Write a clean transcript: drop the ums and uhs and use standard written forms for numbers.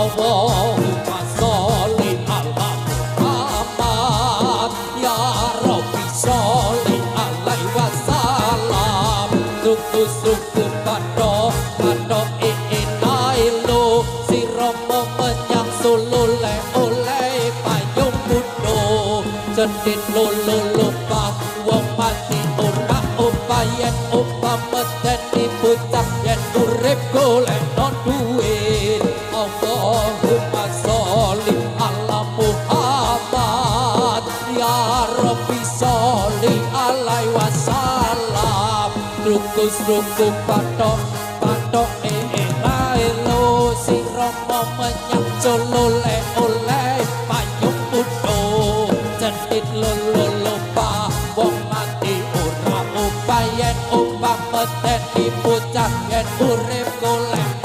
Allahumma sholli ala Muhammad ya Rabbi sholli alaihi wasallam suku padha inailo sirama menyang sulule oleh payung budo cendit lolo lupa wong mati ora upayen medeni bocah yen urip golek non duit Allahumma sholli ala Muhammad ya Rabbi sholli alaihi wasallam rukus patok elo sirama menyang colole oleh payung budo cendit lolo lupa wong mati ora upayen medeni bocah yen urip golek